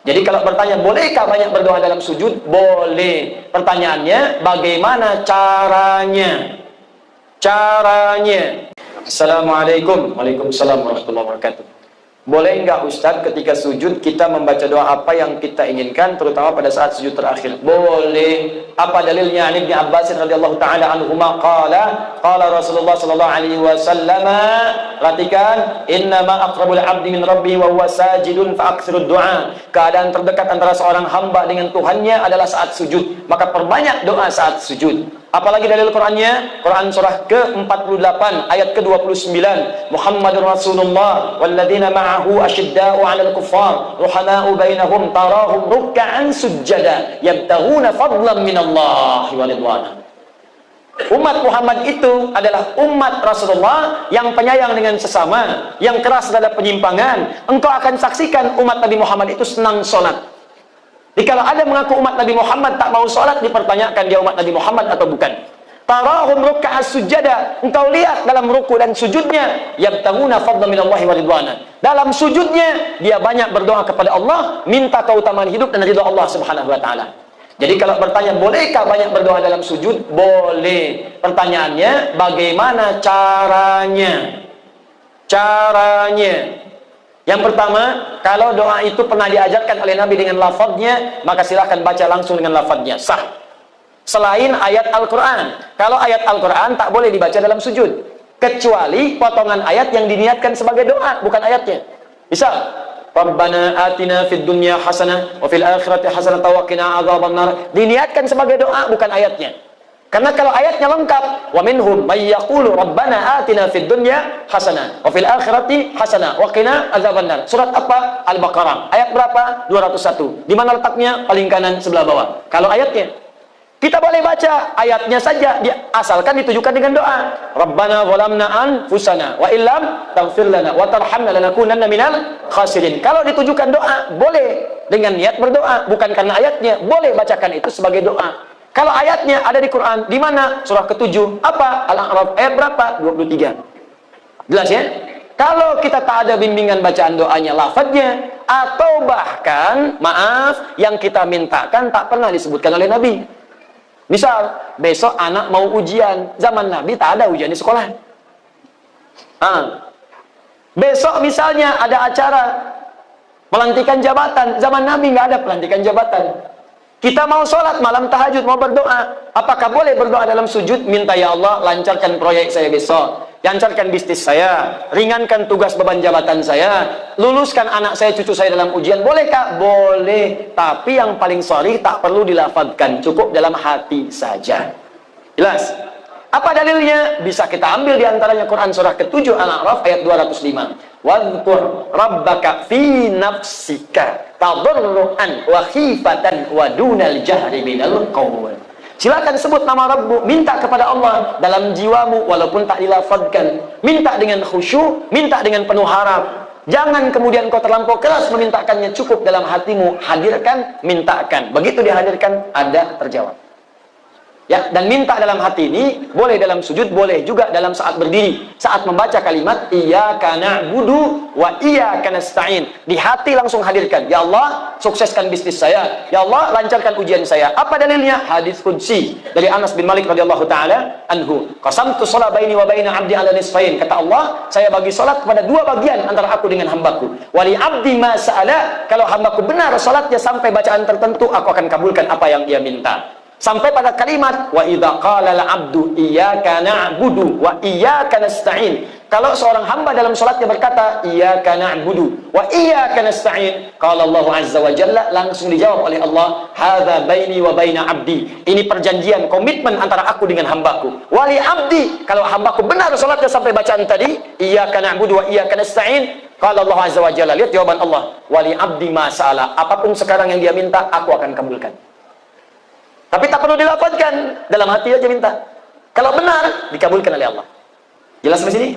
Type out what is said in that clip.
Jadi kalau bertanya, bolehkah banyak berdoa dalam sujud? Boleh. Pertanyaannya, bagaimana caranya? Caranya. Assalamualaikum. Waalaikumsalam warahmatullahi wabarakatuh. Boleh enggak Ustadz ketika sujud kita membaca doa apa yang kita inginkan, terutama pada saat sujud terakhir? Boleh. Apa dalilnya? An Ibnu Abbas radhiyallahu taala anhuma qala Rasulullah sallallahu alaihi wasallam, perhatikan, innama aqrabul 'abdi min rabbih wa huwa sajidun fa aktsirud du'a. Keadaan terdekat antara seorang hamba dengan Tuhannya adalah saat sujud, maka perbanyak doa saat sujud. Apalagi dalil Qurannya? Quran surah ke-48 ayat ke-29. Muhammadur Rasulullah walladzina ma'ahu asyidda'u 'alal kuffar ruhama'u bainahum tarahum ruk'an sujada yabtaghuna fadlan minallahi wa ridwana. Umat Muhammad itu adalah umat Rasulullah yang penyayang dengan sesama, yang keras terhadap penyimpangan. Engkau akan saksikan umat Nabi Muhammad itu senang sholat. Jadi kalau ada mengaku umat Nabi Muhammad tak mau sholat, dipertanyakan dia umat Nabi Muhammad atau bukan. Tarahum ruk'a sujada, engkau lihat dalam ruku dan sujudnya, yabtaguna fadlan minallahi wa ridwana. Dalam sujudnya dia banyak berdoa kepada Allah, minta keutamaan hidup dan ridha Allah Subhanahu wa taala. Jadi kalau bertanya, bolehkah banyak berdoa dalam sujud? Boleh. Pertanyaannya, bagaimana caranya? Caranya. Yang pertama, kalau doa itu pernah diajarkan oleh Nabi dengan lafadznya, maka silahkan baca langsung dengan lafadznya, sah. Selain ayat Al-Quran. Kalau ayat Al-Quran tak boleh dibaca dalam sujud, kecuali potongan ayat yang diniatkan sebagai doa, bukan ayatnya. Misal, Rabbana atina fid dunya hasanah wa fil akhirati hasanah wa qina adzabannar, diniatkan sebagai doa, bukan ayatnya. Karena kalau ayatnya lengkap, wa minhum may yaqulu rabbana atina fid dunya hasanah wa fil akhirati hasanah wa qina adzabannar. Surat apa? Al-Baqarah. Ayat berapa? 201. Di mana letaknya? Paling kanan sebelah bawah. Kalau ayatnya, kita boleh baca ayatnya saja, asalkan ditujukan dengan doa. Rabbana zalamna anfusana wa illam taghfir lana wa tarhamna lanakunanna minal khasirin. Kalau ditujukan doa, boleh dengan niat berdoa, bukan karena ayatnya. Boleh bacakan itu sebagai doa. Kalau ayatnya ada di Quran, di mana? Surah ke-7. Apa? Al-A'raf ayat berapa? 23. Jelas ya? Kalau kita tak ada bimbingan bacaan doanya, lafadznya, atau bahkan, maaf, yang kita mintakan tak pernah disebutkan oleh Nabi. Misal, besok anak mau ujian. Zaman Nabi tak ada ujian di sekolah. Besok misalnya ada acara pelantikan jabatan. Zaman Nabi nggak ada pelantikan jabatan. Kita mau sholat malam tahajud, mau berdoa. Apakah boleh berdoa dalam sujud? Minta, ya Allah, lancarkan proyek saya besok, lancarkan bisnis saya, ringankan tugas beban jabatan saya, luluskan anak saya, cucu saya dalam ujian. Bolehkah? Boleh. Tapi yang paling sharih tak perlu dilafadzkan, cukup dalam hati saja. Jelas? Apa dalilnya? Bisa kita ambil diantaranya Quran surah ke-7 Al-A'raf ayat 205. Wadhkur rabbaka fi nafsika tadarruan wa khifatan wa dunal jahri minal qaul. Silakan sebut nama Rabbu, minta kepada Allah dalam jiwamu walaupun tak dilafadzkan. Minta dengan khusyuk, minta dengan penuh harap. Jangan kemudian kau terlampau keras memintakannya, cukup dalam hatimu, hadirkan, mintakan. Begitu dihadirkan, ada terjawab. Ya, dan minta dalam hati ini boleh dalam sujud, boleh juga dalam saat berdiri, saat membaca kalimat iyyaka na'budu wa iyyaka nasta'in. Di hati langsung hadirkan, ya Allah, sukseskan bisnis saya, ya Allah, lancarkan ujian saya. Apa dalilnya? Hadis qudsi dari Anas bin Malik radhiyallahu taala anhu. Qasamtu shalah baini wa baina 'abdi 'ala nisfain. Kata Allah, saya bagi salat kepada dua bagian antara aku dengan hambaku. Wali 'abdi ma sa'ala, kalau hambaku benar salatnya sampai bacaan tertentu, aku akan kabulkan apa yang dia minta. Sampai pada kalimat wa idza qala al-'abdu iyyaka na'budu wa iyyaka nasta'in. Kalau seorang hamba dalam salatnya berkata iyyaka na'budu wa iyyaka nasta'in, qala Allah azza wa jalla, langsung dijawab oleh Allah, hadza baini wa baina 'abdi. Ini perjanjian, komitmen antara aku dengan hambaku. Wali 'abdi, kalau hambaku benar salatnya sampai bacaan tadi iyyaka na'budu wa iyyaka nasta'in, qala Allah azza wa jalla, lihat jawaban Allah, wali 'abdi ma sa'ala. Apapun sekarang yang dia minta, aku akan kabulkan. Tapi tak perlu dilafadzkan, dalam hati aja minta. Kalau benar, dikabulkan oleh Allah. Jelas di sini?